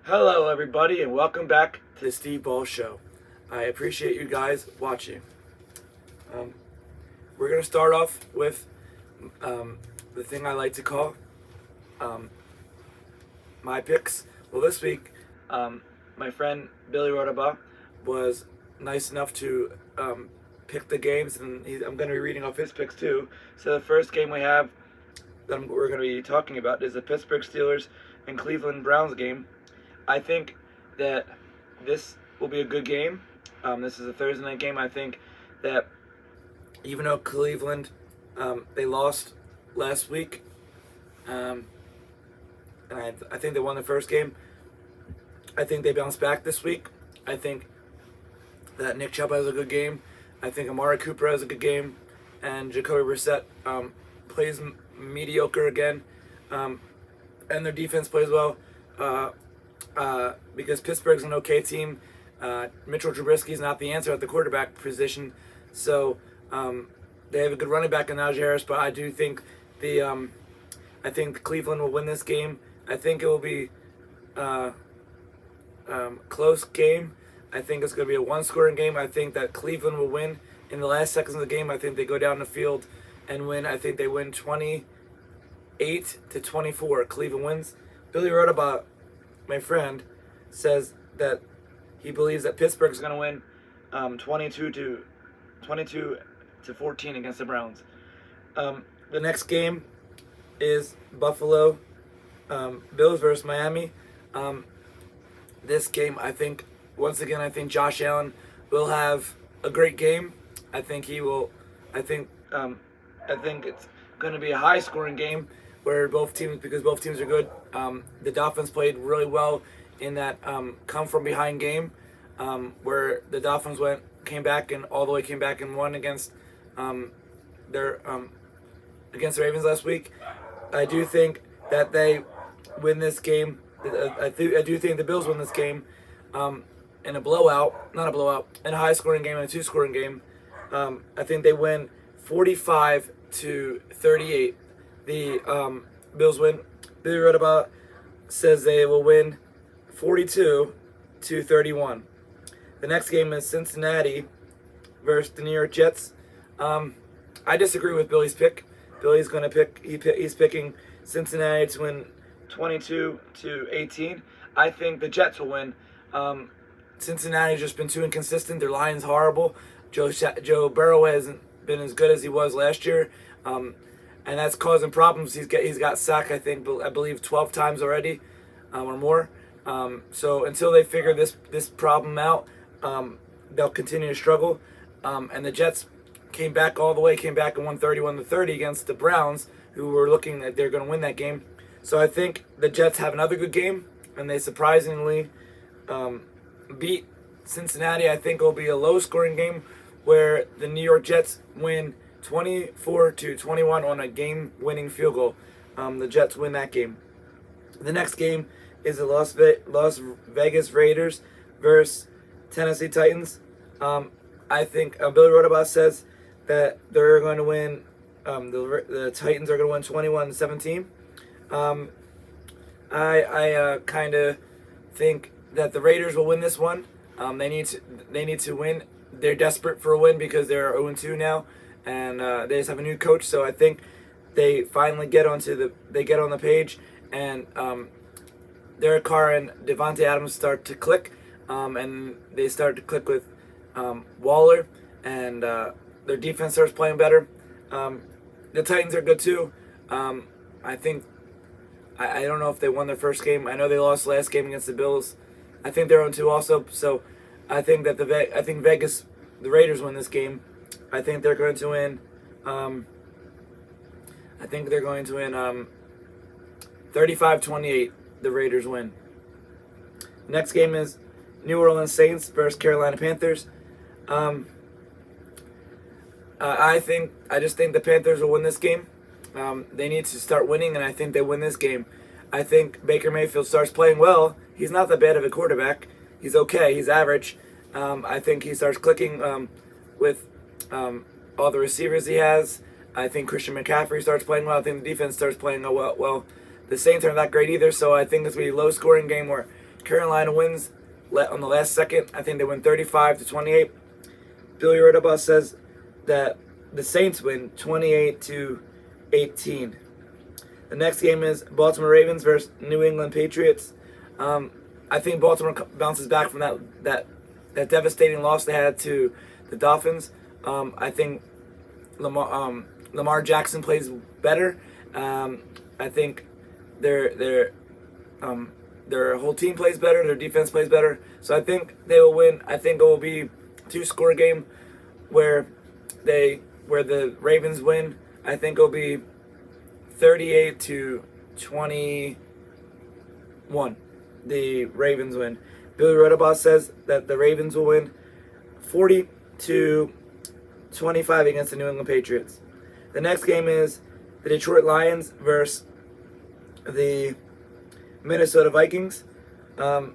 Hello, everybody, and welcome back to the Steve Ball Show. I appreciate you guys watching. We're going to start off with the thing I like to call my picks. Well, this week, my friend Billy Rodabaugh was nice enough to pick the games, and I'm going to be reading off his picks too. So the first game we have that we're going to be talking about is the Pittsburgh Steelers and Cleveland Browns game. I think that this will be a good game. This is a Thursday night game. I think that even though Cleveland, they lost last week, and I think they won the first game, I think they bounced back this week. I think that Nick Chubb has a good game. I think Amari Cooper has a good game, and Jacoby Brissett plays mediocre again, and their defense plays well. Because Pittsburgh's an okay team. Mitchell Trubisky's not the answer at the quarterback position, so they have a good running back in Najee Harris. But I do think I think Cleveland will win this game. I think it will be close game. I think it's going to be a one-scoring game. I think that Cleveland will win in the last seconds of the game. I think they go down the field and win. I think they win 28-24. Cleveland wins. Billy Rodabaugh, my friend, says that he believes that Pittsburgh is going to win 22-14 against the Browns. The next game is Buffalo Bills versus Miami. This game, I think, once again, I think Josh Allen will have a great game. I think he will. I think it's going to be a high-scoring game where both teams are good. The Dolphins played really well in that come-from-behind game where the Dolphins came back and won against against the Ravens last week. I do think that they win this game. I do think the Bills win this game in a blowout, not a blowout, in a high-scoring game and a two-scoring game. I think they win 45-38. The Bills win. Billy Rodabaugh says they will win 42-31. The next game is Cincinnati versus the New York Jets. I disagree with Billy's pick. Billy's going to pick. He's picking Cincinnati to win 22-18. I think the Jets will win. Cincinnati's just been too inconsistent. Their line's horrible. Joe Burrow hasn't been as good as he was last year. And that's causing problems. He's got sacked, I believe 12 times already, or more. So until they figure this problem out, they'll continue to struggle. And the Jets came back and won 31-30 against the Browns, who were looking like they're going to win that game. So I think the Jets have another good game, and they surprisingly beat Cincinnati. I think it'll be a low-scoring game where the New York Jets win 24-21 on a game-winning field goal. The Jets win that game. The next game is the Las Vegas Raiders versus Tennessee Titans. I think Billy Rodabaugh says that they're going to win. The Titans are going to win 21-17. I kind of think that the Raiders will win this one. They need to win. They're desperate for a win because they're 0-2 now. And they just have a new coach, so I think they finally get on the page, and Derek Carr and Devontae Adams start to click, and they start to click with Waller, and their defense starts playing better. The Titans are good too. I think I don't know if they won their first game. I know they lost last game against the Bills. I think they're 0-2 also. So I think that Vegas, the Raiders win this game. I think they're going to win. 35-28. The Raiders win. Next game is New Orleans Saints versus Carolina Panthers. I just think the Panthers will win this game. They need to start winning, and I think they win this game. I think Baker Mayfield starts playing well. He's not that bad of a quarterback. He's okay. He's average. I think he starts clicking with all the receivers he has. I think Christian McCaffrey starts playing well. I think the defense starts playing well. The Saints aren't that great either, so I think it's going to be a low-scoring game where Carolina wins on the last second. I think they win 35-28. Billy Rodabaugh says that the Saints win 28-18. The next game is Baltimore Ravens versus New England Patriots. I think Baltimore bounces back from that devastating loss they had to the Dolphins. I think Lamar Jackson plays better. I think their whole team plays better. Their defense plays better. So I think they will win. I think it will be a 2-score game where the Ravens win. I think it will be 38-21. The Ravens win. Billy Rodabaugh says that the Ravens will win 40-25 against the New England Patriots. The next game is the Detroit Lions versus the Minnesota Vikings. I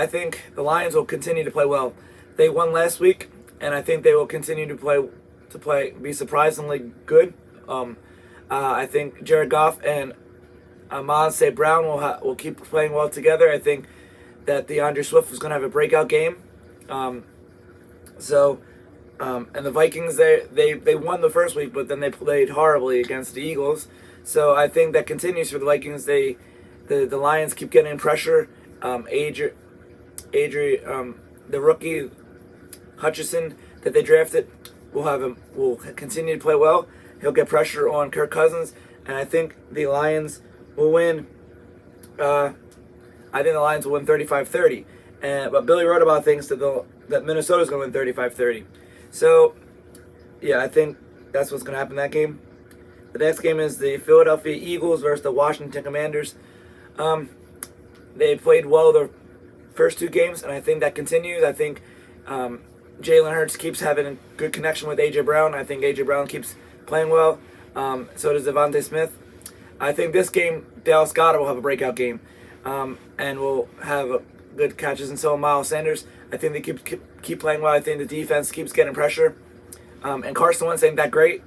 think the Lions will continue to play well. They won last week, and I think they will continue to be surprisingly good. I think Jared Goff and Amon St. Brown will keep playing well together. I think that DeAndre Swift is going to have a breakout game. And the Vikings, they won the first week, but then they played horribly against the Eagles. So I think that continues for the Vikings. The Lions keep getting pressure. The rookie Hutchinson that they drafted will continue to play well. He'll get pressure on Kirk Cousins, and I think the Lions will win. I think the Lions will win 35-30. But Billy Rodabaugh thinks that Minnesota's going to win 35-30. So, yeah, I think that's what's going to happen in that game. The next game is the Philadelphia Eagles versus the Washington Commanders. They played well their first 2 games, and I think that continues. I think Jalen Hurts keeps having a good connection with A.J. Brown. I think A.J. Brown keeps playing well. So does Devontae Smith. I think this game, Dallas Goedert will have a breakout game, and will have good catches, and so will Miles Sanders. I think they keep playing well. I think the defense keeps getting pressure. And Carson Wentz ain't that great.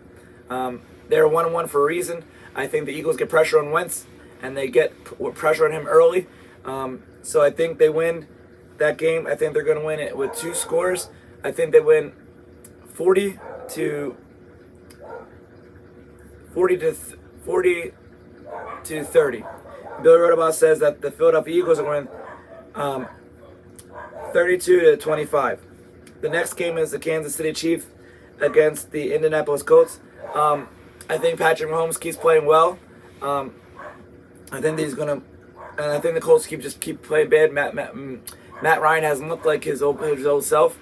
They're 1-1 for a reason. I think the Eagles get pressure on Wentz, and they get pressure on him early. So I think they win that game. I think they're going to win it with 2 scores. I think they win 40 to 30. Billy Rodabaugh says that the Philadelphia Eagles are going to win 32-25. The next game is the Kansas City Chiefs against the Indianapolis Colts. I think Patrick Mahomes keeps playing well. I think he's gonna, and I think the Colts keep playing bad. Matt Ryan hasn't looked like his old self.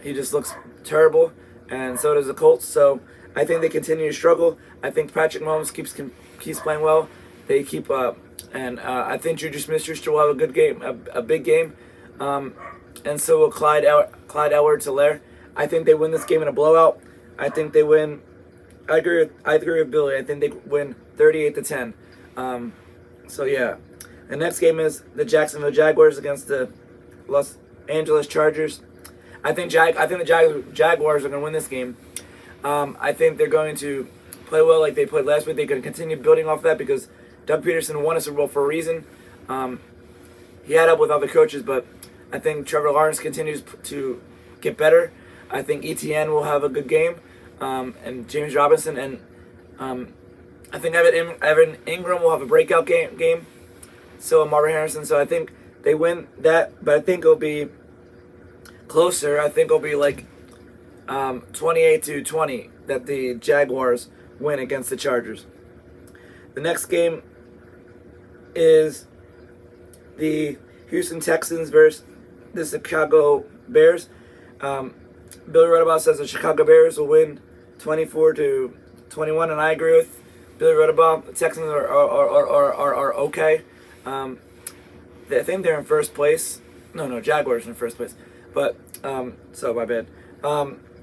He just looks terrible, and so does the Colts. So I think they continue to struggle. I think Patrick Mahomes keeps playing well. They keep and I think Juju Smith-Schuster will have a good game, a big game, and so will Clyde Edwards-Helaire. I think they win this game in a blowout. I think they win. I agree with Billy. I think they win 38-10. So yeah, the next game is the Jacksonville Jaguars against the Los Angeles Chargers. I think the Jaguars are going to win this game. I think they're going to play well like they played last week. They're going to continue building off that because Doug Peterson won a Super Bowl for a reason. He had up with other coaches, but I think Trevor Lawrence continues to get better. I think ETN will have a good game, and James Robinson, and I think Evan Ingram will have a breakout game. So Marvin Harrison. So I think they win that, but I think it'll be closer. I think it'll be like 28-20 that the Jaguars win against the Chargers. The next game is the Houston Texans versus the Chicago Bears. Billy Rodabaugh says the Chicago Bears will win 24-21, and I agree with Billy Rodabaugh. The Texans are okay. I think they're in first place. No, Jaguars are in first place. But so my bad.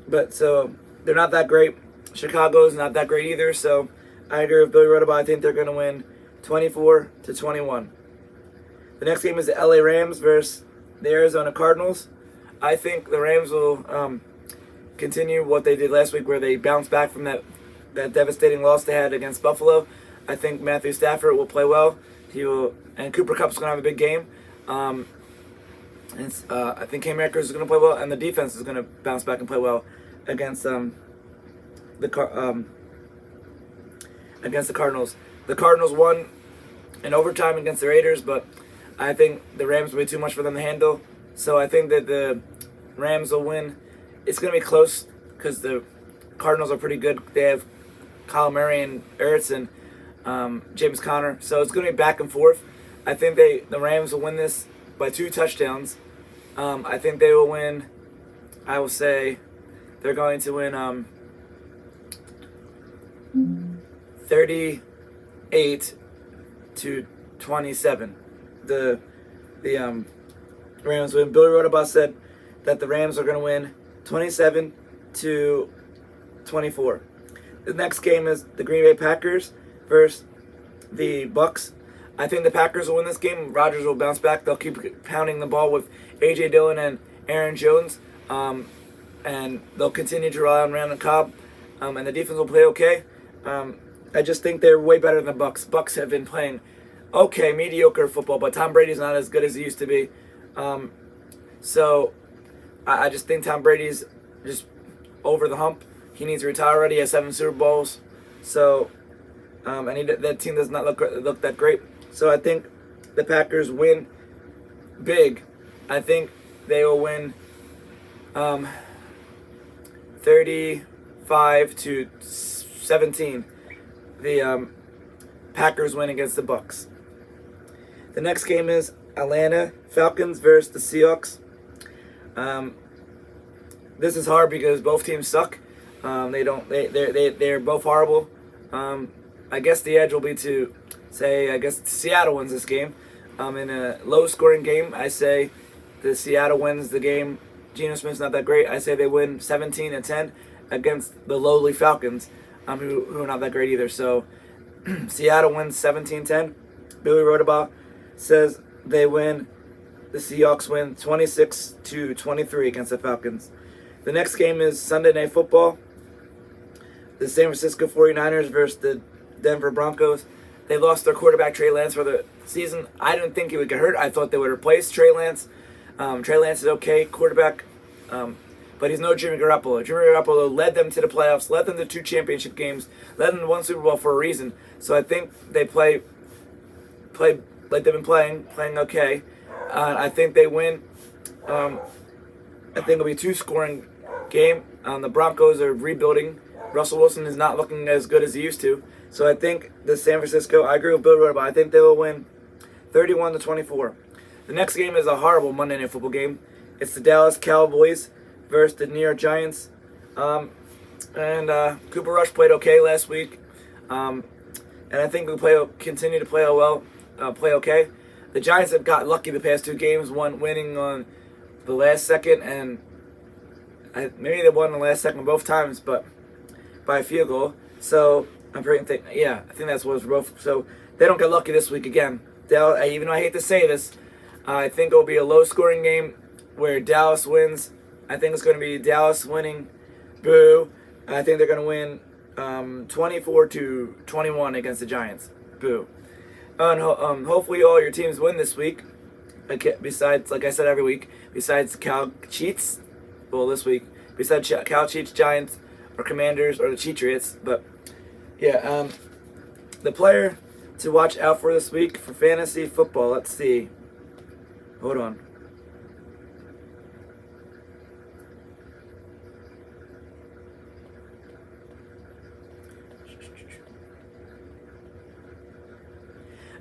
But so they're not that great. Chicago's not that great either. So I agree with Billy Rodabaugh. I think they're going to win 24-21. The next game is the LA Rams versus the Arizona Cardinals. I think the Rams will continue what they did last week, where they bounced back from that devastating loss they had against Buffalo. I think Matthew Stafford will play well. He will, and Cooper Kupp's going to have a big game. And I think Cam Akers is going to play well, and the defense is going to bounce back and play well against against the Cardinals. The Cardinals won in overtime against the Raiders, but I think the Rams will be too much for them to handle. So I think that the Rams will win. It's going to be close because the Cardinals are pretty good. They have Kyle Murray and Ertz and James Conner. So it's going to be back and forth. I think the Rams will win this by 2 touchdowns. I think they will win. I will say they're going to win 38-27. The Rams win. Billy Rodabaugh said that the Rams are going to win 27-24. The next game is the Green Bay Packers versus the Bucks. I think the Packers will win this game. Rodgers will bounce back. They'll keep pounding the ball with A.J. Dillon and Aaron Jones. And they'll continue to rely on Randall Cobb. And the defense will play okay. I just think they're way better than the Bucks. Bucks have been playing okay, mediocre football, but Tom Brady's not as good as he used to be. So I just think Tom Brady's just over the hump. He needs to retire already. He has 7 Super Bowls. So, and that team does not look that great. So I think the Packers win big. I think they will win 35-17. The Packers win against the Bucks. The next game is Atlanta Falcons versus the Seahawks. This is hard because both teams suck. They're both horrible. I guess the edge will be to say Seattle wins this game. In a low-scoring game, I say the Seattle wins the game. Geno Smith's not that great. I say they win 17-10 against the lowly Falcons, who are not that great either. So Seattle wins 17-10. Billy Rodabaugh says they win. The Seahawks win 26-23 against the Falcons. The next game is Sunday Night Football. The San Francisco 49ers versus the Denver Broncos. They lost their quarterback, Trey Lance, for the season. I didn't think he would get hurt. I thought they would replace Trey Lance. Trey Lance is okay quarterback, but he's no Jimmy Garoppolo. Jimmy Garoppolo led them to the playoffs, led them to 2 championship games, led them to 1 Super Bowl for a reason. So I think they play like they've been playing okay. I think they win. I think it'll be a 2-scoring game. The Broncos are rebuilding. Russell Wilson is not looking as good as he used to. So I think the San Francisco, I agree with Bill Rodabaugh, I think they will win 31-24. The next game is a horrible Monday Night Football game. It's the Dallas Cowboys versus the New York Giants. Cooper Rush played okay last week. And I think we'll continue to play okay. The Giants have got lucky the past 2 games, one winning on the last second, and maybe they won the last second both times, but by a field goal. So I think that's what it was for both. So they don't get lucky this week again. Even though I hate to say this, I think it'll be a low-scoring game where Dallas wins. I think it's going to be Dallas winning. Boo. I think they're going to win 24-21 against the Giants. Boo. And hopefully all your teams win this week. Besides, like I said every week, besides Cal Cheats, well this week, besides Cal Cheats, Giants, or Commanders, or the Cheatriots. But yeah, the player to watch out for this week for fantasy football. Let's see. Hold on.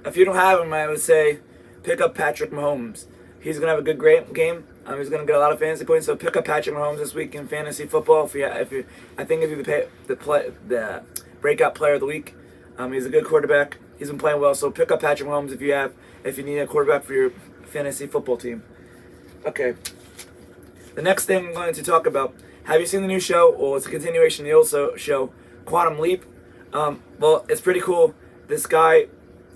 If you don't have him, I would say pick up Patrick Mahomes. He's going to have a good great game. He's going to get a lot of fantasy points. So pick up Patrick Mahomes this week in fantasy football. I think if you the breakout player of the week, he's a good quarterback. He's been playing well. So pick up Patrick Mahomes if you need a quarterback for your fantasy football team. Okay. The next thing I'm going to talk about. Have you seen the new show? Well, it's a continuation of the old show, Quantum Leap. Well, it's pretty cool. This guy,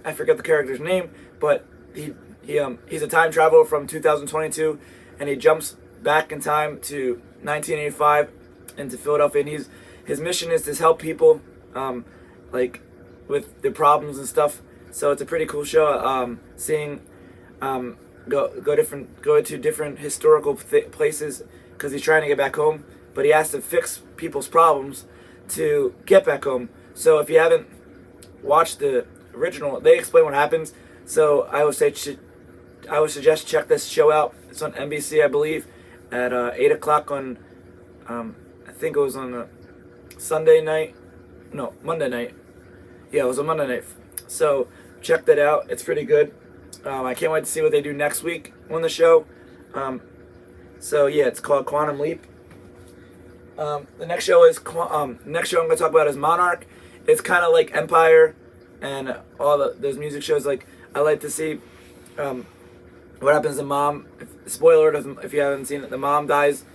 I forget the character's name, but he's a time traveler from 2022, and he jumps back in time to 1985 into Philadelphia. And his mission is to help people, like with their problems and stuff. So it's a pretty cool show. Seeing go to different historical places because he's trying to get back home, but he has to fix people's problems to get back home. So if you haven't watched the original, they explain what happens. So I would suggest check this show out. It's on NBC, I believe, at 8 o'clock on. I think it was on a Sunday night. No, Monday night. Yeah, it was a Monday night. So check that out. It's pretty good. I can't wait to see what they do next week on the show. So yeah, it's called Quantum Leap. The next show I'm going to talk about is Monarch. It's kind of like Empire and all those music shows. Like I like to see what happens to mom. Spoiler alert if you haven't seen it. The mom dies,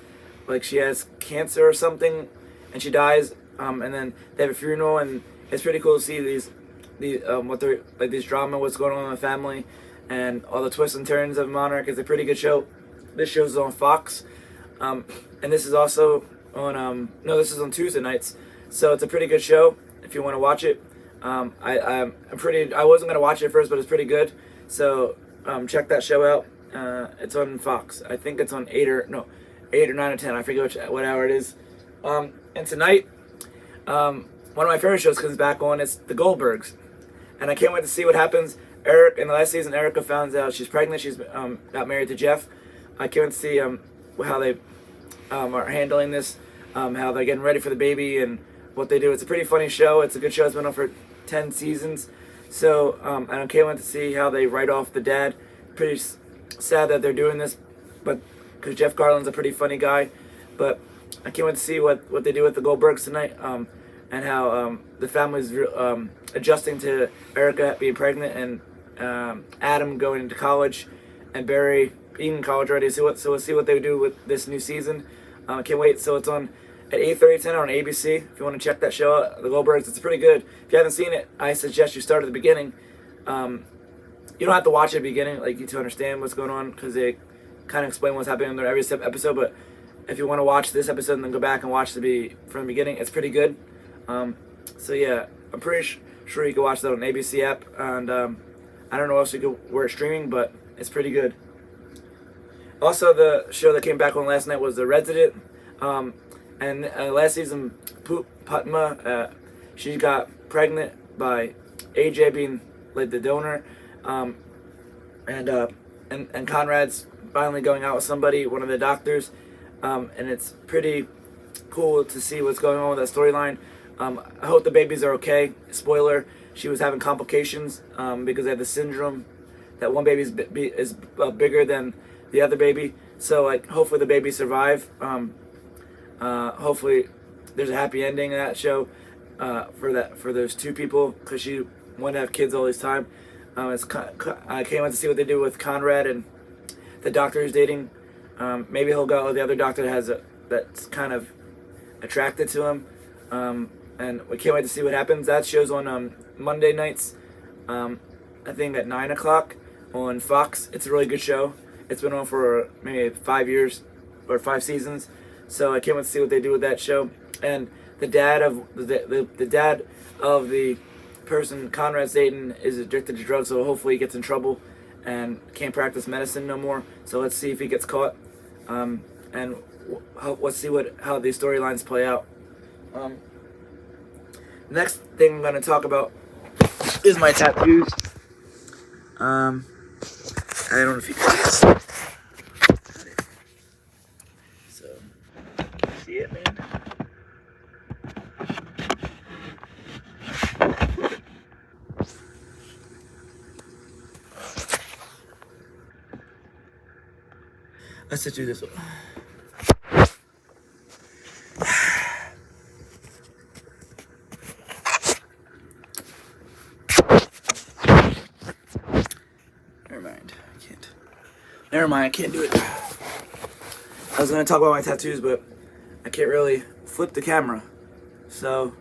like she has cancer or something, and she dies. And then they have a funeral, and it's pretty cool to see these these drama, what's going on in the family, and all the twists and turns of Monarch. Is a pretty good show. This show's on Fox, and this is also on this is on Tuesday nights. So it's a pretty good show if you want to watch it. I wasn't gonna watch it first, but it's pretty good. So check that show out. It's on Fox. I think it's on 8 or 9 or 10. I forget what hour it is. And tonight, one of my favorite shows comes back on. It's The Goldbergs, and I can't wait to see what happens. In the last season, Erica found out she's pregnant. She's got married to Jeff. I can't wait to see how they are handling this, how they're getting ready for the baby, and what they do. It's a pretty funny show. It's a good show. It's been on for 10 seasons. So and I can't wait to see how they write off the dad. Pretty sad that they're doing this, but because Jeff Garland's a pretty funny guy. But I can't wait to see what they do with the Goldbergs tonight, and how the family's adjusting to Erica being pregnant and Adam going into college and Barry being in college already. So we'll see what they do with this new season. I can't wait. So it's on at 8:30 tonight on ABC. If you want to check that show out, The Goldbergs, it's pretty good. If you haven't seen it, I suggest you start at the beginning. You don't have to watch it at the beginning, like, to understand what's going on, because they kind of explain what's happening in every episode. But if you want to watch this episode and then go back and watch from the beginning, it's pretty good. So yeah, I'm pretty sure you can watch that on ABC app, and I don't know where it's streaming, but it's pretty good. Also, the show that came back on last night was The Resident. And last season, Padma, she got pregnant by AJ being like the donor, and Conrad's finally going out with somebody, one of the doctors, and it's pretty cool to see what's going on with that storyline. I hope the babies are okay. Spoiler: she was having complications because they had the syndrome that one baby is bigger than the other baby. So like, hopefully the babies survive. Hopefully there's a happy ending in that show for those two people, because she wanted to have kids all this time. I can't wait to see what they do with Conrad and the doctor who's dating. Maybe he'll go with the other doctor that's kind of attracted to him. And we can't wait to see what happens. That show's on Monday nights, I think at 9 o'clock on Fox. It's a really good show. It's been on for maybe 5 years or 5 seasons. So I can't wait to see what they do with that show. And the dad of the dad of the person Conrad's dating is addicted to drugs, so hopefully he gets in trouble and can't practice medicine no more. So let's see if he gets caught, and let's see how these storylines play out. Next thing I'm going to talk about is my tattoos. I don't know if you guys see it, man. Let's just do this one. Never mind, I can't do it. I was going to talk about my tattoos, but I can't really flip the camera. So,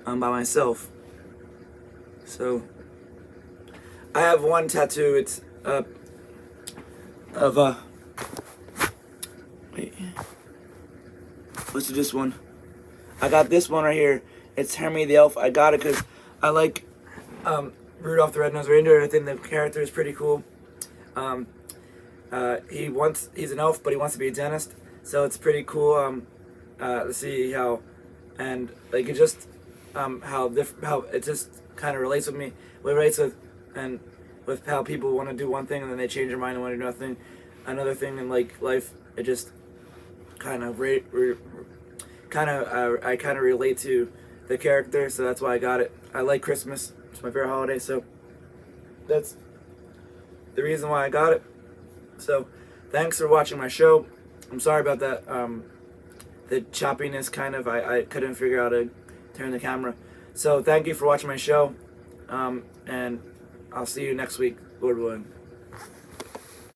I'm by myself. So, I have one tattoo. It's wait. Let's do this one. I got this one right here. It's Hermie the Elf. I got it because I like Rudolph the Red-Nosed Reindeer. I think the character is pretty cool. Um, he's an elf, but he wants to be a dentist, so it's pretty cool to see how, and like it just how it just kind of relates with me. It relates with how people want to do one thing and then they change their mind and want to do another thing in like life. It just kind of I kind of relate to the character, so that's why I got it. I like Christmas; it's my favorite holiday, so that's the reason why I got it. So, thanks for watching my show. I'm sorry about that. The choppiness, kind of. I couldn't figure out how to turn the camera. So, thank you for watching my show, and I'll see you next week, Lord willing.